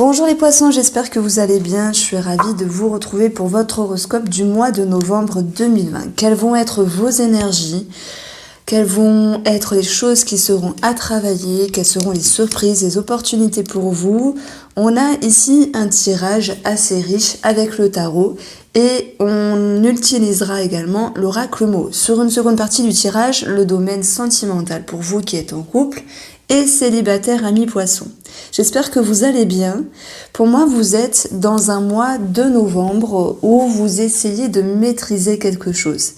Bonjour les poissons, j'espère que vous allez bien. Je suis ravie de vous retrouver pour votre horoscope du mois de novembre 2020. Quelles vont être vos énergies? Quelles vont être les choses qui seront à travailler? Quelles seront les surprises, les opportunités pour vous? On a ici un tirage assez riche avec le tarot et on utilisera également l'oracle mot. Sur une seconde partie du tirage, le domaine sentimental pour vous qui êtes en couple et célibataire ami poisson. J'espère que vous allez bien. Pour moi, vous êtes dans un mois de novembre où vous essayez de maîtriser quelque chose.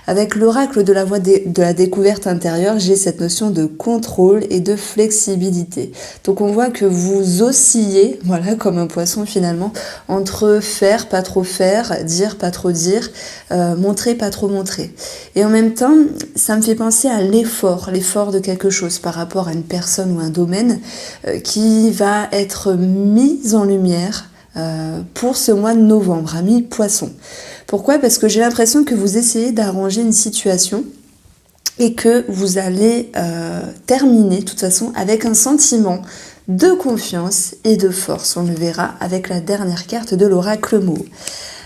Avec l'oracle de la voie de la découverte intérieure, j'ai cette notion de contrôle et de flexibilité. Donc on voit que vous oscillez, voilà, comme un poisson finalement, entre faire, pas trop faire, dire, pas trop dire, montrer, pas trop montrer. Et en même temps, ça me fait penser à l'effort de quelque chose par rapport à une personne ou un domaine qui va être mis en lumière pour ce mois de novembre, ami poisson. Pourquoi ? Parce que j'ai l'impression que vous essayez d'arranger une situation et que vous allez terminer de toute façon avec un sentiment de confiance et de force. On le verra avec la dernière carte de l'oracle mot.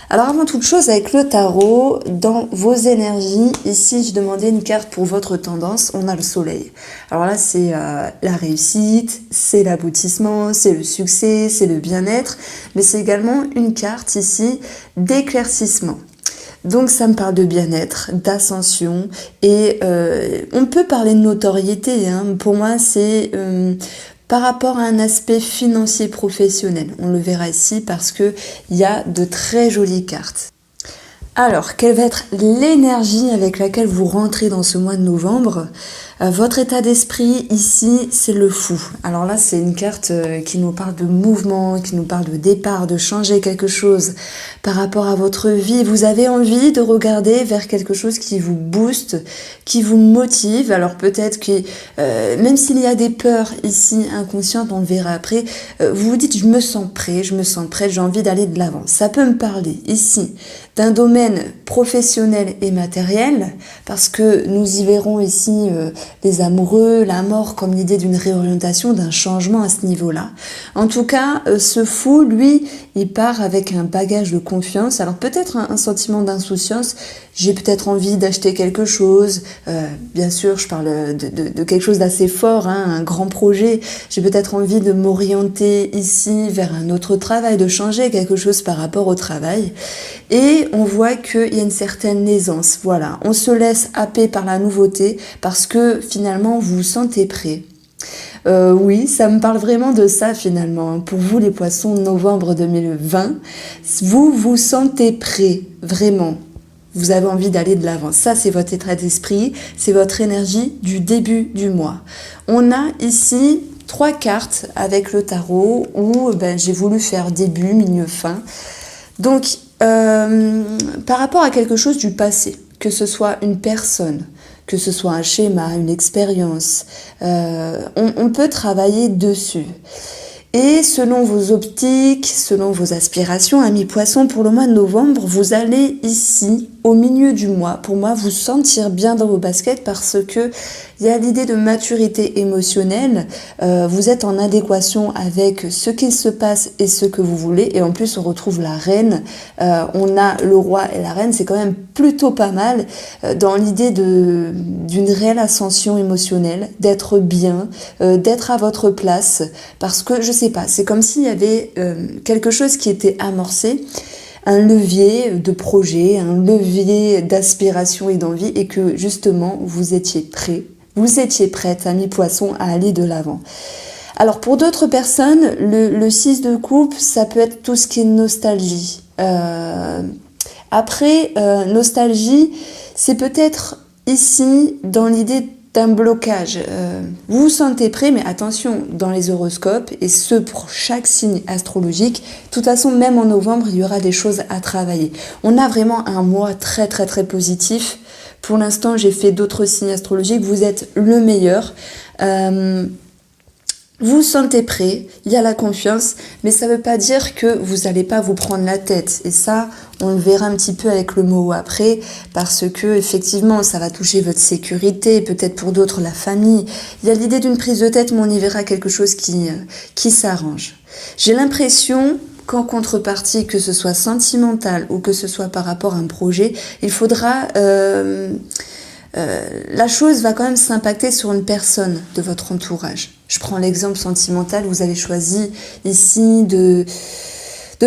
Alors avant toute chose, avec le tarot, dans vos énergies, ici je demandais une carte pour votre tendance, on a le soleil. Alors là c'est la réussite, c'est l'aboutissement, c'est le succès, c'est le bien-être, mais c'est également une carte ici d'éclaircissement. Donc ça me parle de bien-être, d'ascension et on peut parler de notoriété, hein. Pour moi c'est par rapport à un aspect financier professionnel. On le verra ici parce qu'il y a de très jolies cartes. Alors, quelle va être l'énergie avec laquelle vous rentrez dans ce mois de novembre ? Votre état d'esprit ici, c'est le fou. Alors là, c'est une carte qui nous parle de mouvement, qui nous parle de départ, de changer quelque chose par rapport à votre vie. Vous avez envie de regarder vers quelque chose qui vous booste, qui vous motive. Alors peut-être que même s'il y a des peurs ici inconscientes, on le verra après, vous vous dites je me sens prêt, j'ai envie d'aller de l'avant. Ça peut me parler ici d'un domaine professionnel et matériel, parce que nous y verrons ici les amoureux, la mort comme l'idée d'une réorientation, d'un changement à ce niveau-là. En tout cas, ce fou, lui, il part avec un bagage de confiance, alors peut-être un sentiment d'insouciance, j'ai peut-être envie d'acheter quelque chose, bien sûr je parle de quelque chose d'assez fort, hein, un grand projet, j'ai peut-être envie de m'orienter ici vers un autre travail, de changer quelque chose par rapport au travail, et on voit qu'il y a une certaine aisance, voilà, on se laisse happer par la nouveauté parce que finalement vous vous sentez prêt. Oui, ça me parle vraiment de ça finalement. Pour vous les poissons, novembre 2020, vous vous sentez prêt, vraiment. Vous avez envie d'aller de l'avant. Ça, c'est votre état d'esprit, c'est votre énergie du début du mois. On a ici 3 cartes avec le tarot où j'ai voulu faire début, milieu, fin. Donc, par rapport à quelque chose du passé, que ce soit une personne, que ce soit un schéma, une expérience, on peut travailler dessus. Et selon vos optiques, selon vos aspirations, amis poissons, pour le mois de novembre, vous allez ici, au milieu du mois, pour moi, vous sentir bien dans vos baskets parce que il y a l'idée de maturité émotionnelle. Vous êtes en adéquation avec ce qu'il se passe et ce que vous voulez. Et en plus, on retrouve la reine. On a le roi et la reine. C'est quand même plutôt pas mal dans l'idée d'une réelle ascension émotionnelle, d'être bien, d'être à votre place. Parce que, je sais pas, c'est comme s'il y avait quelque chose qui était amorcé, un levier de projet, un levier d'aspiration et d'envie, et que justement vous étiez prêt, vous étiez prête, amis poissons, à aller de l'avant. Alors pour d'autres personnes, le 6 de coupe, ça peut être tout ce qui est nostalgie. Après, nostalgie, c'est peut-être ici dans l'idée d'un blocage. Vous vous sentez prêt, mais attention, dans les horoscopes, et ce pour chaque signe astrologique, de toute façon, même en novembre, il y aura des choses à travailler. On a vraiment un mois très très très positif. Pour l'instant, j'ai fait d'autres signes astrologiques, vous êtes le meilleur. Vous vous sentez prêt, il y a la confiance, mais ça ne veut pas dire que vous n'allez pas vous prendre la tête. Et ça, on le verra un petit peu avec le mot après, parce que effectivement, ça va toucher votre sécurité, peut-être pour d'autres la famille. Il y a l'idée d'une prise de tête, mais on y verra quelque chose qui s'arrange. J'ai l'impression qu'en contrepartie, que ce soit sentimental ou que ce soit par rapport à un projet, il faudra... la chose va quand même s'impacter sur une personne de votre entourage. Je prends l'exemple sentimental, vous avez choisi ici de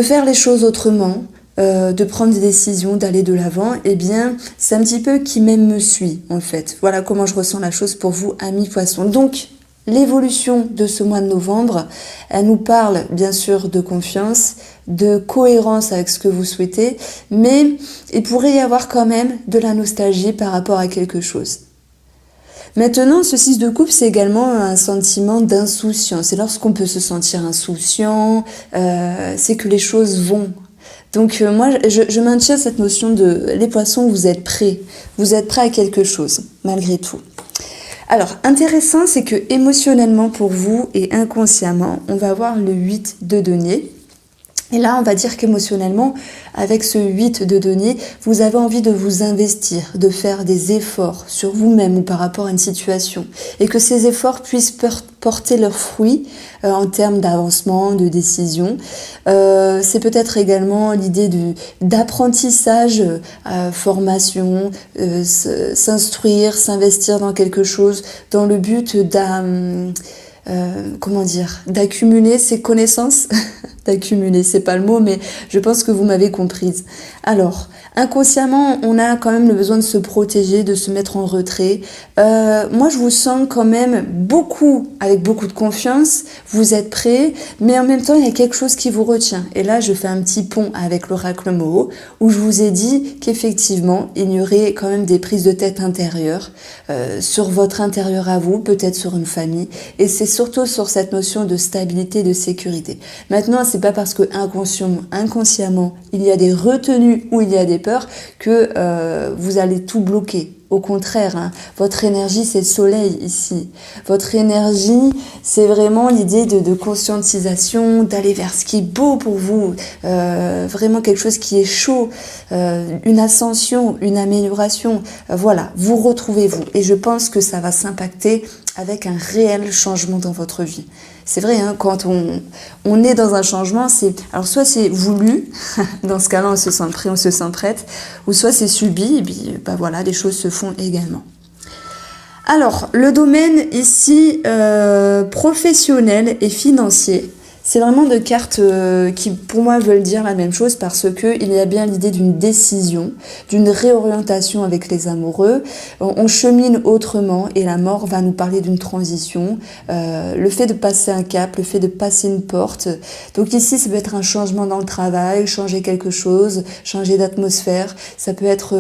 faire les choses autrement, de prendre des décisions, d'aller de l'avant. Eh bien, c'est un petit peu qui m'aime me suit, en fait. Voilà comment je ressens la chose pour vous, amis poissons. Donc, l'évolution de ce mois de novembre, elle nous parle bien sûr de confiance, de cohérence avec ce que vous souhaitez, mais il pourrait y avoir quand même de la nostalgie par rapport à quelque chose. Maintenant, ce 6 de coupe, c'est également un sentiment d'insouciance. Et lorsqu'on peut se sentir insouciant, c'est que les choses vont. Donc moi, je maintiens cette notion de les poissons, vous êtes prêts. Vous êtes prêts à quelque chose, malgré tout. Alors, intéressant, c'est que émotionnellement pour vous et inconsciemment, on va avoir le 8 de denier. Et là, on va dire qu'émotionnellement, avec ce 8 de denier, vous avez envie de vous investir, de faire des efforts sur vous-même ou par rapport à une situation. Et que ces efforts puissent porter leurs fruits en termes d'avancement, de décision. C'est peut-être également l'idée d'apprentissage, formation, s'instruire, s'investir dans quelque chose dans le but d'accumuler ses connaissances. D'accumuler, c'est pas le mot, mais je pense que vous m'avez comprise. Alors, inconsciemment, on a quand même le besoin de se protéger, de se mettre en retrait. Moi, je vous sens quand même avec beaucoup de confiance. Vous êtes prêts, mais en même temps, il y a quelque chose qui vous retient. Et là, je fais un petit pont avec l'oracle Moho, où je vous ai dit qu'effectivement, il y aurait quand même des prises de tête intérieures, sur votre intérieur à vous, peut-être sur une famille. Et c'est surtout sur cette notion de stabilité, de sécurité. Maintenant, c'est pas parce que inconsciemment, il y a des retenues ou il y a des peurs que vous allez tout bloquer. Au contraire, votre énergie, c'est le soleil ici. Votre énergie, c'est vraiment l'idée de conscientisation, d'aller vers ce qui est beau pour vous, vraiment quelque chose qui est chaud, une ascension, une amélioration. Voilà, vous retrouvez-vous. Et je pense que ça va s'impacter avec un réel changement dans votre vie. C'est vrai, quand on est dans un changement, alors soit c'est voulu, dans ce cas-là on se sent prêt, on se sent prête, ou soit c'est subi, et puis voilà, les choses se font également. Alors, le domaine ici professionnel et financier, c'est vraiment deux cartes qui, pour moi, veulent dire la même chose parce que il y a bien l'idée d'une décision, d'une réorientation avec les amoureux. On chemine autrement et la mort va nous parler d'une transition. Le fait de passer un cap, le fait de passer une porte. Donc ici, ça peut être un changement dans le travail, changer quelque chose, changer d'atmosphère. Ça peut être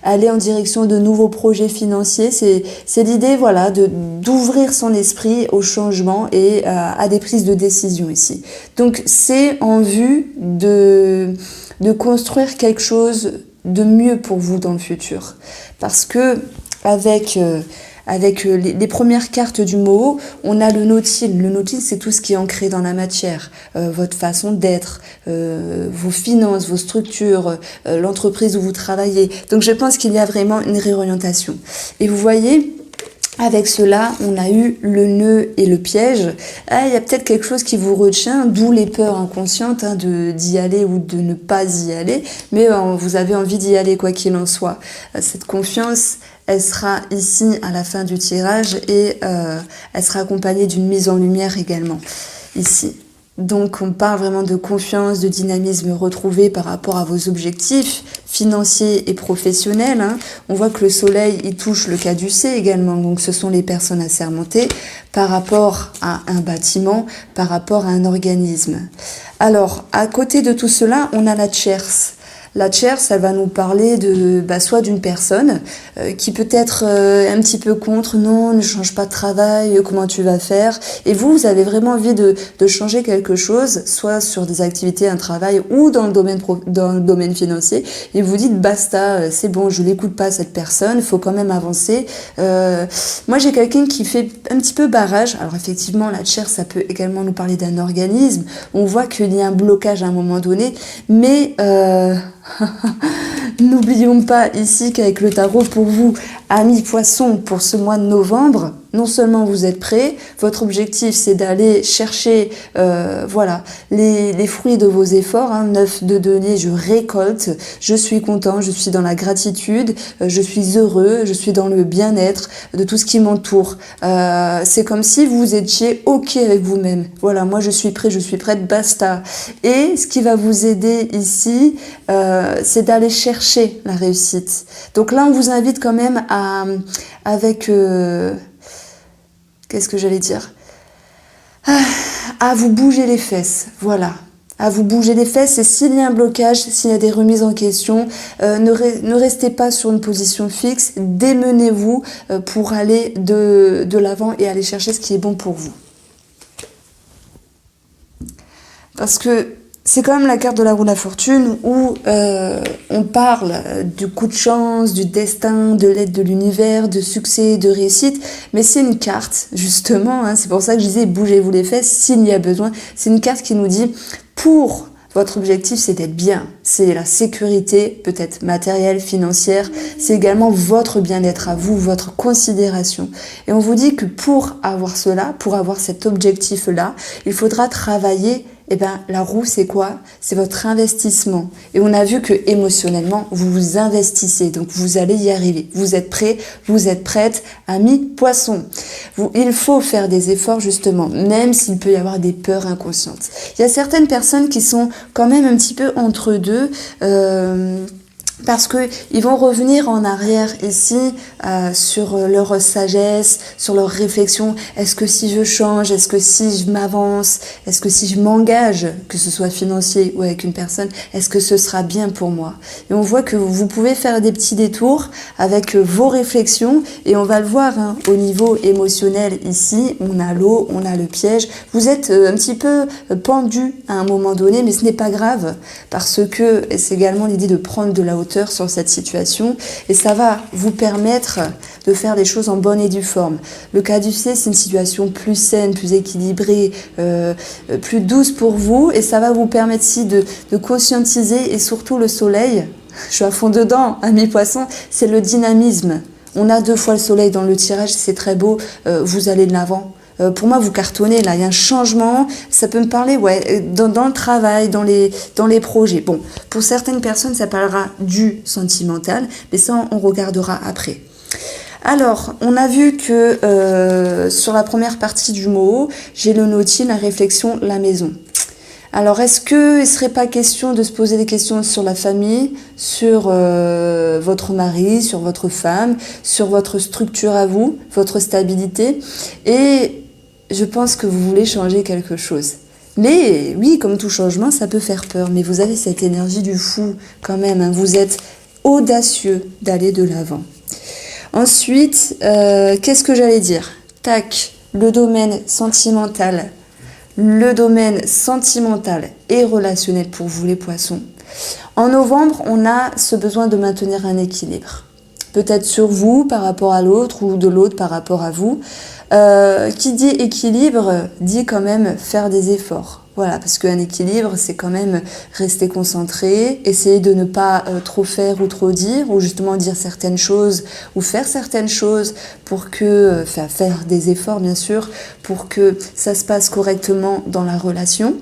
aller en direction de nouveaux projets financiers. C'est l'idée, voilà, d'ouvrir son esprit au changement et à des prises de décision ici. Donc c'est en vue de construire quelque chose de mieux pour vous dans le futur. Parce que avec les premières cartes du Moho, on a le nautile. Le nautile, c'est tout ce qui est ancré dans la matière. Votre façon d'être, vos finances, vos structures, l'entreprise où vous travaillez. Donc je pense qu'il y a vraiment une réorientation. Et vous voyez, avec cela, on a eu le nœud et le piège. Il y a peut-être quelque chose qui vous retient, d'où les peurs inconscientes d'y aller ou de ne pas y aller. Mais vous avez envie d'y aller quoi qu'il en soit. Cette confiance, elle sera ici à la fin du tirage et elle sera accompagnée d'une mise en lumière également, ici. Donc on parle vraiment de confiance, de dynamisme retrouvé par rapport à vos objectifs financiers et professionnels. On voit que le soleil, il touche le caducée également, donc ce sont les personnes assermentées par rapport à un bâtiment, par rapport à un organisme. Alors, à côté de tout cela, on a la tierce. La tierce, elle va nous parler soit d'une personne qui peut être un petit peu contre, non, ne change pas de travail, comment tu vas faire? Et vous avez vraiment envie de changer quelque chose, soit sur des activités, un travail ou dans le domaine financier. Et vous dites basta, c'est bon, je l'écoute pas cette personne, il faut quand même avancer. Moi, j'ai quelqu'un qui fait un petit peu barrage. Alors effectivement, la tierce, ça peut également nous parler d'un organisme. On voit qu'il y a un blocage à un moment donné, mais n'oublions pas ici qu'avec le tarot, pour vous, Amis Poissons, pour ce mois de novembre, non seulement vous êtes prêts, votre objectif c'est d'aller chercher voilà, les fruits de vos efforts, 9 de denier, je récolte, je suis content, je suis dans la gratitude, je suis heureux, je suis dans le bien-être de tout ce qui m'entoure. C'est comme si vous étiez OK avec vous-même. Voilà, moi je suis prêt, je suis prête, basta. Et ce qui va vous aider ici, c'est d'aller chercher la réussite. Donc là, on vous invite quand même avec... qu'est-ce que j'allais dire ? À vous bouger les fesses, voilà. À vous bouger les fesses, et s'il y a un blocage, s'il y a des remises en question, ne restez pas sur une position fixe, démenez-vous pour aller de l'avant et aller chercher ce qui est bon pour vous. Parce que c'est quand même la carte de la roue de la fortune où on parle du coup de chance, du destin, de l'aide de l'univers, de succès, de réussite. Mais c'est une carte, justement, c'est pour ça que je disais bougez-vous les fesses s'il y a besoin. C'est une carte qui nous dit pour votre objectif, c'est d'être bien. C'est la sécurité, peut-être matérielle, financière. C'est également votre bien-être à vous, votre considération. Et on vous dit que pour avoir cela, pour avoir cet objectif-là, il faudra travailler. La roue, c'est quoi ? C'est votre investissement. Et on a vu que émotionnellement, vous vous investissez. Donc, vous allez y arriver. Vous êtes prêts, vous êtes prêtes, amis Poissons. Il faut faire des efforts, justement, même s'il peut y avoir des peurs inconscientes. Il y a certaines personnes qui sont quand même un petit peu entre deux, parce que ils vont revenir en arrière ici sur leur sagesse, sur leur réflexion. Est-ce que si je change, est-ce que si je m'avance, est-ce que si je m'engage, que ce soit financier ou avec une personne, est-ce que ce sera bien pour moi ? Et on voit que vous pouvez faire des petits détours avec vos réflexions, et on va le voir au niveau émotionnel ici. On a l'eau, on a le piège. Vous êtes un petit peu pendu à un moment donné, mais ce n'est pas grave, parce que c'est également l'idée de prendre de la hauteur sur cette situation, et ça va vous permettre de faire les choses en bonne et due forme. Le caducée, c'est une situation plus saine, plus équilibrée, plus douce pour vous, et ça va vous permettre ici de conscientiser, et surtout le soleil, je suis à fond dedans, amis Poissons, c'est le dynamisme. On a 2 fois le soleil dans le tirage, c'est très beau, vous allez de l'avant. Pour moi, vous cartonnez, là, il y a un changement, ça peut me parler, dans le travail, dans les projets. Bon, pour certaines personnes, ça parlera du sentimental, mais ça, on regardera après. Alors, on a vu que sur la première partie du mot, j'ai le nautil, la réflexion, la maison. Alors, est-ce qu'il ne serait pas question de se poser des questions sur la famille, sur votre mari, sur votre femme, sur votre structure à vous, votre stabilité ? Et je pense que vous voulez changer quelque chose. Mais oui, comme tout changement, ça peut faire peur. Mais vous avez cette énergie du fou quand même. Vous êtes audacieux d'aller de l'avant. Ensuite, qu'est-ce que j'allais dire ? Tac, le domaine sentimental. Le domaine sentimental et relationnel pour vous les Poissons. En novembre, on a ce besoin de maintenir un équilibre. Peut-être sur vous par rapport à l'autre ou de l'autre par rapport à vous. Qui dit équilibre dit quand même faire des efforts. Voilà, parce qu'un équilibre, c'est quand même rester concentré, essayer de ne pas trop faire ou trop dire, ou justement dire certaines choses ou faire certaines choses pour que, faire des efforts bien sûr, pour que ça se passe correctement dans la relation.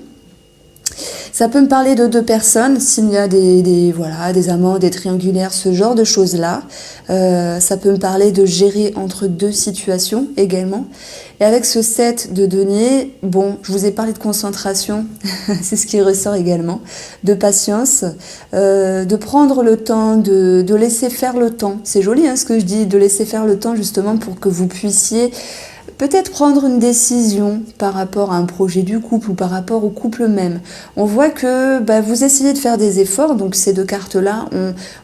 Ça peut me parler de 2 personnes, s'il y a des amants, des triangulaires, ce genre de choses-là. Ça peut me parler de gérer entre 2 situations également. Et avec ce 7 de denier, bon, je vous ai parlé de concentration, c'est ce qui ressort également, de patience, de prendre le temps, de laisser faire le temps. C'est joli ce que je dis, de laisser faire le temps justement pour que vous puissiez peut-être prendre une décision par rapport à un projet du couple ou par rapport au couple même. On voit que vous essayez de faire des efforts, donc ces 2 cartes-là,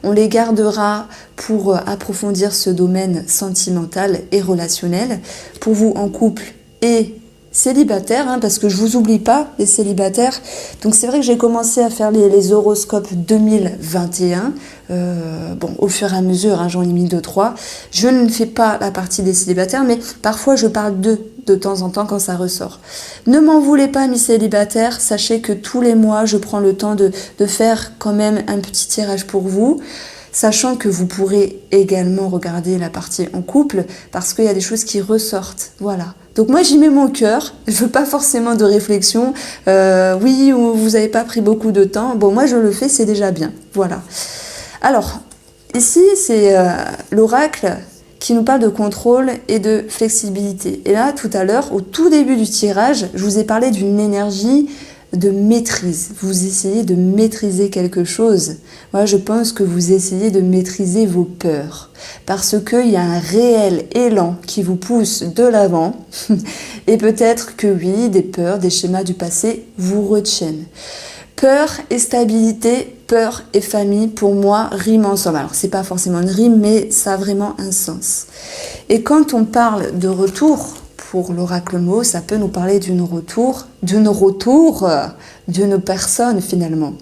on les gardera pour approfondir ce domaine sentimental et relationnel. Pour vous en couple et célibataire, parce que je vous oublie pas, les célibataires. Donc c'est vrai que j'ai commencé à faire les horoscopes 2021. Au fur et à mesure, j'en ai mis 2-3. Je ne fais pas la partie des célibataires, mais parfois je parle de temps en temps quand ça ressort. Ne m'en voulez pas, mes célibataires. Sachez que tous les mois, je prends le temps de faire quand même un petit tirage pour vous. Sachant que vous pourrez également regarder la partie en couple parce qu'il y a des choses qui ressortent. Voilà. Donc moi j'y mets mon cœur, je veux pas forcément de réflexion. Oui, vous n'avez pas pris beaucoup de temps. Bon, moi je le fais, c'est déjà bien. Voilà. Alors, ici c'est l'oracle qui nous parle de contrôle et de flexibilité. Et là, tout à l'heure, au tout début du tirage, je vous ai parlé d'une énergie de maîtrise. Vous essayez de maîtriser quelque chose. Moi, je pense que vous essayez de maîtriser vos peurs. Parce qu'il y a un réel élan qui vous pousse de l'avant. Et peut-être que oui, des peurs, des schémas du passé vous retiennent. Peur et stabilité, peur et famille, pour moi, riment ensemble. Alors, c'est pas forcément une rime, mais ça a vraiment un sens. Et quand on parle de retour, pour l'oracle mot, ça peut nous parler d'une retour d'une personne finalement.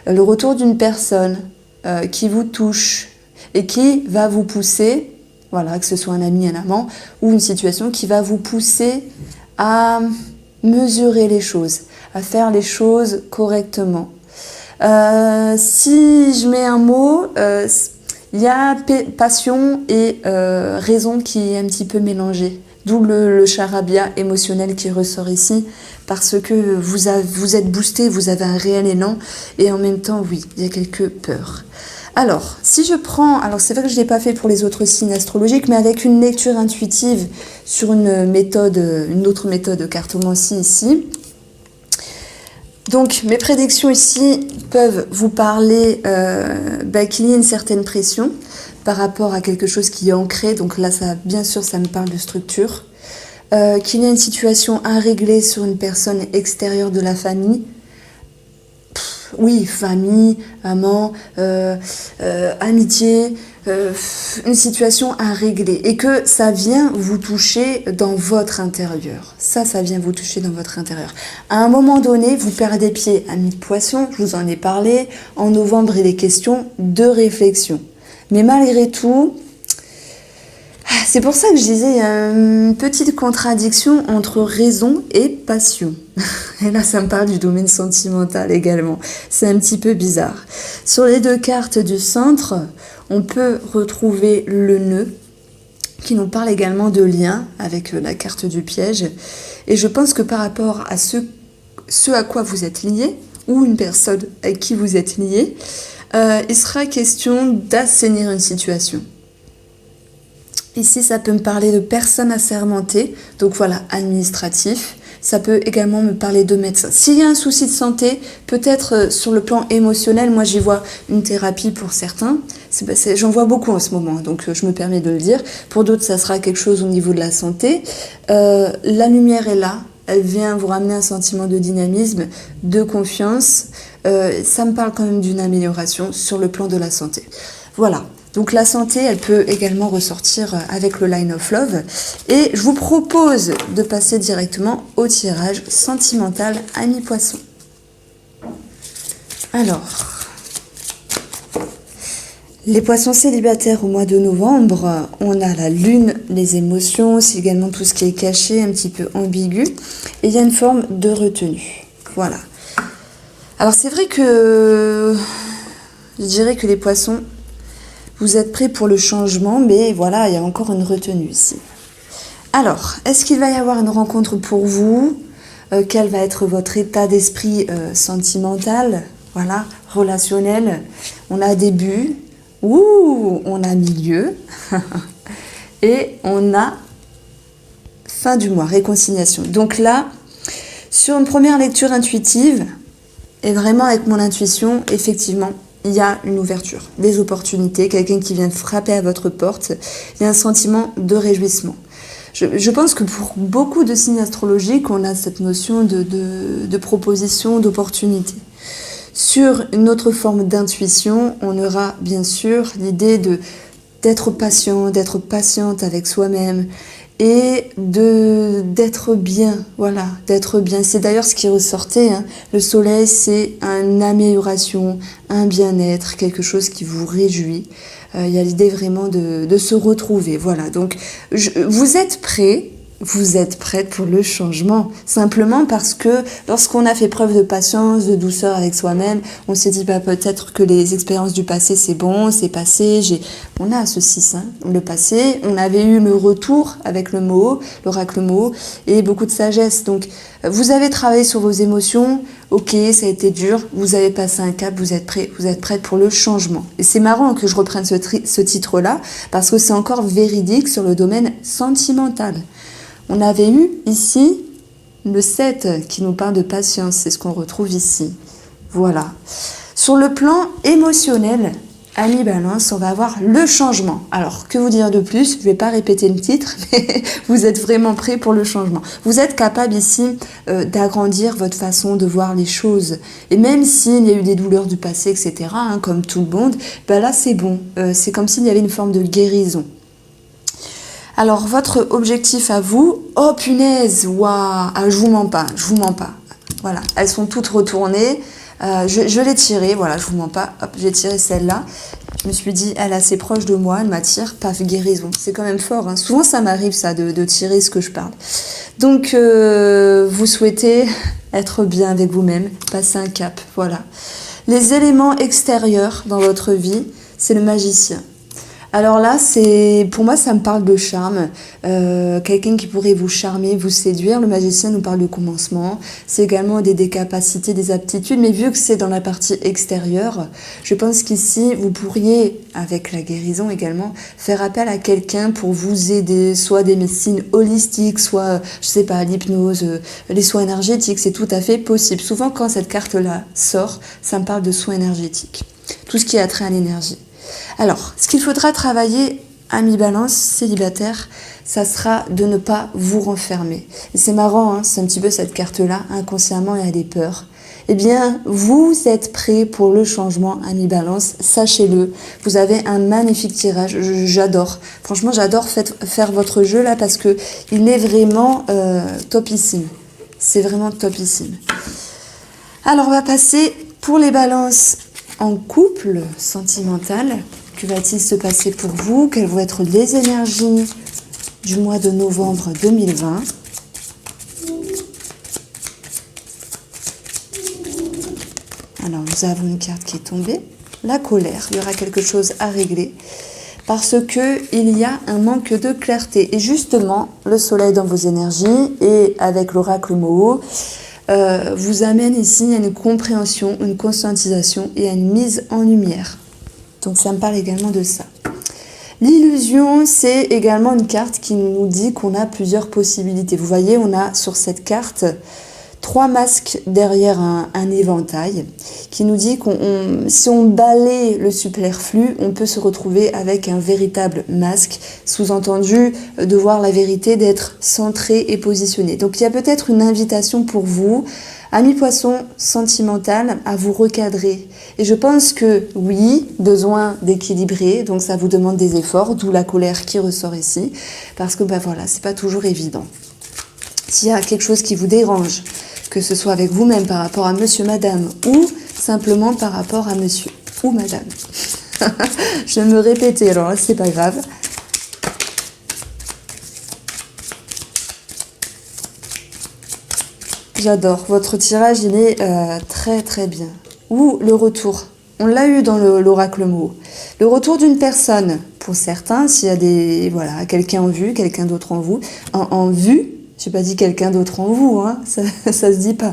Le retour d'une personne qui vous touche et qui va vous pousser, voilà, que ce soit un ami, un amant, ou une situation qui va vous pousser à mesurer les choses, à faire les choses correctement. Si je mets un mot, il y a passion et raison qui est un petit peu mélangée. D'où le charabia émotionnel qui ressort ici, parce que vous êtes boosté, vous avez un réel élan, et en même temps, oui, il y a quelques peurs. Alors, si je prends, alors c'est vrai que je ne l'ai pas fait pour les autres signes astrologiques, mais avec une lecture intuitive sur une autre méthode de cartomancie ici. Donc, mes prédictions ici peuvent vous parler qu'il y ait une certaine pression par rapport à quelque chose qui est ancré. Donc là, bien sûr, ça me parle de structure. Qu'il y ait une situation à régler sur une personne extérieure de la famille. Oui, famille, amant, amitié, une situation à régler. Et que ça vient vous toucher dans votre intérieur. Ça vient vous toucher dans votre intérieur. À un moment donné, vous perdez pied, ami de poisson, je vous en ai parlé. En novembre, il est question de réflexion. Mais malgré tout, c'est pour ça que je disais, il y a une petite contradiction entre raison et passion. Et là, ça me parle du domaine sentimental également. C'est un petit peu bizarre. Sur les deux cartes du centre, on peut retrouver le nœud, qui nous parle également de lien avec la carte du piège. Et je pense que par rapport à ce à quoi vous êtes lié, ou une personne avec qui vous êtes lié, il sera question d'assainir une situation. Ici, ça peut me parler de personnes assermentées, donc voilà, administratif. Ça peut également me parler de médecin. S'il y a un souci de santé, peut-être sur le plan émotionnel, moi j'y vois une thérapie pour certains. J'en vois beaucoup en ce moment, donc je me permets de le dire. Pour d'autres, ça sera quelque chose au niveau de la santé. La lumière est là. Elle vient vous ramener un sentiment de dynamisme, de confiance. Ça me parle quand même d'une amélioration sur le plan de la santé. Voilà. Donc la santé, elle peut également ressortir avec le Line of Love. Et je vous propose de passer directement au tirage sentimental ami poisson. Alors, les poissons célibataires au mois de novembre, on a la lune, les émotions, c'est également tout ce qui est caché, un petit peu ambigu. Et il y a une forme de retenue. Voilà. Alors c'est vrai que je dirais que les poissons, vous êtes prêts pour le changement, mais voilà, il y a encore une retenue ici. Alors, est-ce qu'il va y avoir une rencontre pour vous ? Quel va être votre état d'esprit sentimental ? Voilà, relationnel. On a début, on a milieu, et on a fin du mois, réconciliation. Donc là, sur une première lecture intuitive, et vraiment avec mon intuition, effectivement, il y a une ouverture, des opportunités, quelqu'un qui vient frapper à votre porte. Il y a un sentiment de réjouissement. Je pense que pour beaucoup de signes astrologiques, on a cette notion de proposition, d'opportunité. Sur une autre forme d'intuition, on aura bien sûr l'idée d'être patient, d'être patiente avec soi-même et d'être bien, voilà, d'être bien. C'est d'ailleurs ce qui ressortait, hein. Le soleil, c'est une amélioration, un bien-être, quelque chose qui vous réjouit. Il y a l'idée vraiment de se retrouver, voilà. Donc, vous êtes prêts, vous êtes prête pour le changement. Simplement parce que lorsqu'on a fait preuve de patience, de douceur avec soi-même, on s'est dit peut-être que les expériences du passé c'est bon, c'est passé. On a ce 6, le passé. On avait eu le retour avec le mot, l'oracle mot, et beaucoup de sagesse. Donc vous avez travaillé sur vos émotions, ok, ça a été dur, vous avez passé un cap, vous êtes prête pour le changement. Et c'est marrant que je reprenne ce titre-là, parce que c'est encore véridique sur le domaine sentimental. On avait eu ici le 7 qui nous parle de patience, c'est ce qu'on retrouve ici. Voilà. Sur le plan émotionnel, Amis Balance, on va avoir le changement. Alors, que vous dire de plus? Je ne vais pas répéter le titre, mais vous êtes vraiment prêts pour le changement. Vous êtes capable ici d'agrandir votre façon de voir les choses. Et même s'il y a eu des douleurs du passé, etc., comme tout le monde, là c'est bon. C'est comme s'il y avait une forme de guérison. Alors, votre objectif à vous, oh punaise, waouh, je vous mens pas. Voilà, elles sont toutes retournées. Je l'ai tirée, voilà, je vous mens pas. Hop, j'ai tiré celle-là. Je me suis dit, elle est assez proche de moi, elle m'attire, paf, guérison. C'est quand même fort. Souvent, ça m'arrive, ça, de tirer ce que je parle. Donc, vous souhaitez être bien avec vous-même, passer un cap, voilà. Les éléments extérieurs dans votre vie, c'est le magicien. Alors là, pour moi, ça me parle de charme. Quelqu'un qui pourrait vous charmer, vous séduire. Le magicien nous parle de commencement. C'est également des capacités, des aptitudes. Mais vu que c'est dans la partie extérieure, je pense qu'ici, vous pourriez, avec la guérison également, faire appel à quelqu'un pour vous aider, soit des médecines holistiques, soit, je sais pas, l'hypnose, les soins énergétiques. C'est tout à fait possible. Souvent, quand cette carte-là sort, ça me parle de soins énergétiques. Tout ce qui a trait à l'énergie. Alors, ce qu'il faudra travailler, Amis Balance, célibataire, ça sera de ne pas vous renfermer. Et c'est marrant, c'est un petit peu cette carte-là, inconsciemment, il y a des peurs. Eh bien, vous êtes prêts pour le changement, Amis Balance, sachez-le. Vous avez un magnifique tirage, j'adore. Franchement, j'adore faire votre jeu là parce que il est vraiment topissime. C'est vraiment topissime. Alors, on va passer pour les balances en couple sentimental. Que va-t-il se passer pour vous? Quelles vont être les énergies du mois de novembre 2020? Alors, nous avons une carte qui est tombée. La colère. Il y aura quelque chose à régler parce qu'il y a un manque de clarté. Et justement, le soleil dans vos énergies et avec l'oracle Moho vous amène ici à une compréhension, une conscientisation et à une mise en lumière. Donc ça me parle également de ça. L'illusion, c'est également une carte qui nous dit qu'on a plusieurs possibilités. Vous voyez, on a sur cette carte 3 masques derrière un éventail qui nous dit si on balaye le superflu, on peut se retrouver avec un véritable masque, sous-entendu de voir la vérité, d'être centré et positionné. Donc il y a peut-être une invitation pour vous, Amis Poissons sentimental, à vous recadrer. Et je pense que oui, besoin d'équilibrer, donc ça vous demande des efforts, d'où la colère qui ressort ici, parce que voilà, c'est pas toujours évident. S'il y a quelque chose qui vous dérange, que ce soit avec vous-même par rapport à monsieur, madame, ou simplement par rapport à monsieur ou madame. Je vais me répéter, alors là, c'est pas grave. J'adore. Votre tirage, il est très très bien. Ou le retour. On l'a eu dans l'oracle Moho. Le retour d'une personne, pour certains, s'il y a quelqu'un en vue, quelqu'un d'autre en vous, en vue, j'ai pas dit quelqu'un d'autre en vous, ça se dit pas.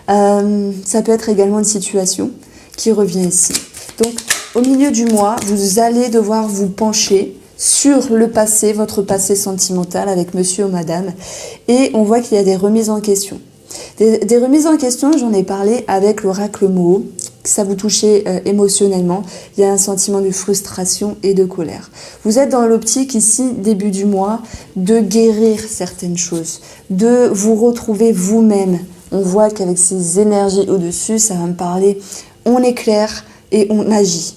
Ça peut être également une situation qui revient ici. Donc, au milieu du mois, vous allez devoir vous pencher sur le passé, votre passé sentimental avec monsieur ou madame, et on voit qu'il y a des remises en question. Des remises en question, j'en ai parlé avec l'oracle Moho, ça vous touchait émotionnellement, il y a un sentiment de frustration et de colère. Vous êtes dans l'optique ici, début du mois, de guérir certaines choses, de vous retrouver vous-même. On voit qu'avec ces énergies au-dessus, ça va me parler, on est clair et on agit.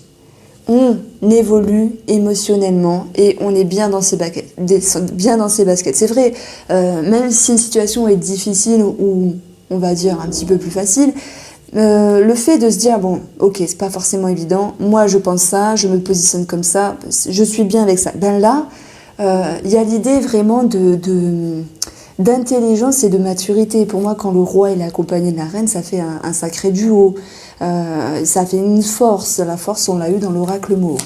On évolue émotionnellement et on est bien dans ses baskets. C'est vrai, même si une situation est difficile ou on va dire un petit peu plus facile, le fait de se dire, bon, ok, c'est pas forcément évident, moi je pense ça, je me positionne comme ça, je suis bien avec ça. Ben là, il y a l'idée vraiment d'intelligence et de maturité. Pour moi, quand le roi il est accompagné de la reine, ça fait un sacré duo. Ça fait une force. La force, on l'a eu dans l'oracle Moho.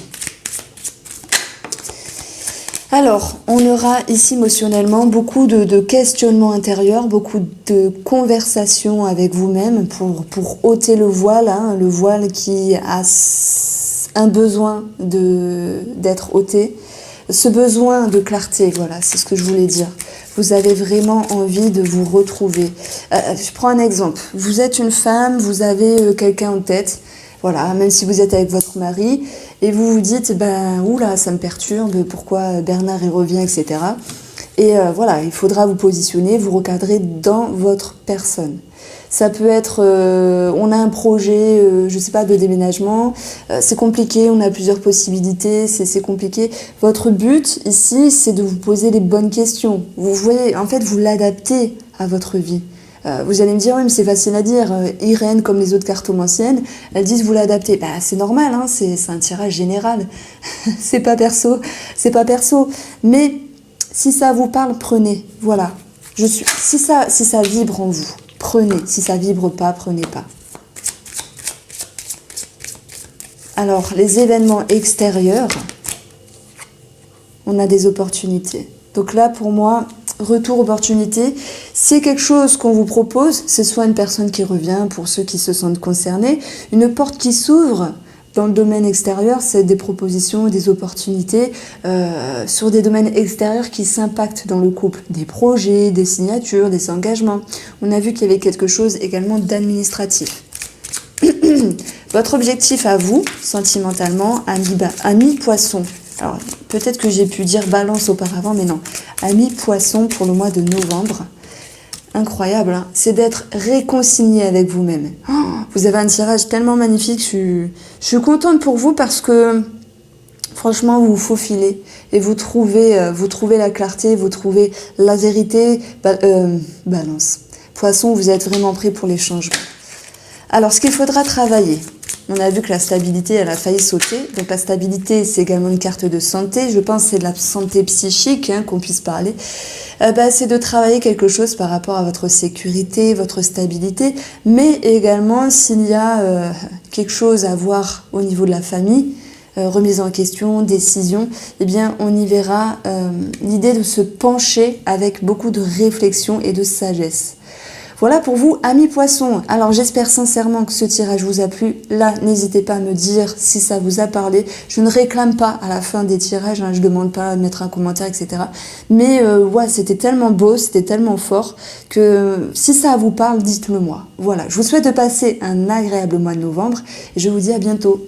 Alors, on aura ici émotionnellement beaucoup de questionnements intérieurs, beaucoup de conversations avec vous-même pour ôter le voile, hein, le voile qui a un besoin d'être ôté. Ce besoin de clarté, voilà, c'est ce que je voulais dire. Vous avez vraiment envie de vous retrouver. Je prends un exemple. Vous êtes une femme, vous avez quelqu'un en tête, voilà, même si vous êtes avec votre mari, et vous vous dites, ben, oula, ça me perturbe, pourquoi Bernard il revient, etc. Et voilà, il faudra vous positionner, vous recadrer dans votre personne. Ça peut être, on a un projet, je sais pas, de déménagement, c'est compliqué, on a plusieurs possibilités, c'est compliqué. Votre but ici, c'est de vous poser les bonnes questions. Vous voyez, en fait, vous l'adaptez à votre vie. Vous allez me dire, oui, mais c'est facile à dire. Irène, comme les autres cartomanciennes, elles disent vous l'adaptez. Bah, c'est normal, hein, c'est un tirage général. C'est pas perso, c'est pas perso. Mais si ça vous parle, prenez. Voilà. Si ça vibre en vous, prenez. Si ça vibre pas, prenez pas. Alors, les événements extérieurs, on a des opportunités. Donc là, pour moi, retour opportunité, c'est quelque chose qu'on vous propose, c'est soit une personne qui revient pour ceux qui se sentent concernés, une porte qui s'ouvre dans le domaine extérieur, c'est des propositions, des opportunités sur des domaines extérieurs qui s'impactent dans le couple, des projets, des signatures, des engagements. On a vu qu'il y avait quelque chose également d'administratif. Votre objectif à vous, sentimentalement, ami poisson. Alors, peut-être que j'ai pu dire balance auparavant, mais non. Ami poisson pour le mois de novembre. Incroyable, hein, c'est d'être réconcilié avec vous-même. Oh, vous avez un tirage tellement magnifique, je suis contente pour vous parce que franchement, vous vous faufilez et vous trouvez la clarté, vous trouvez la vérité. Balance. Poisson, vous êtes vraiment prêt pour les changements. Alors, ce qu'il faudra travailler, on a vu que la stabilité, elle a failli sauter. Donc la stabilité, c'est également une carte de santé. Je pense que c'est de la santé psychique, hein, qu'on puisse parler. C'est de travailler quelque chose par rapport à votre sécurité, votre stabilité. Mais également, s'il y a quelque chose à voir au niveau de la famille, remise en question, décision, eh bien, on y verra l'idée de se pencher avec beaucoup de réflexion et de sagesse. Voilà pour vous, amis poissons. Alors j'espère sincèrement que ce tirage vous a plu. Là, n'hésitez pas à me dire si ça vous a parlé. Je ne réclame pas à la fin des tirages, hein, je ne demande pas de mettre un commentaire, etc. Mais ouais, c'était tellement beau, c'était tellement fort que si ça vous parle, dites-le moi. Voilà, je vous souhaite de passer un agréable mois de novembre et je vous dis à bientôt.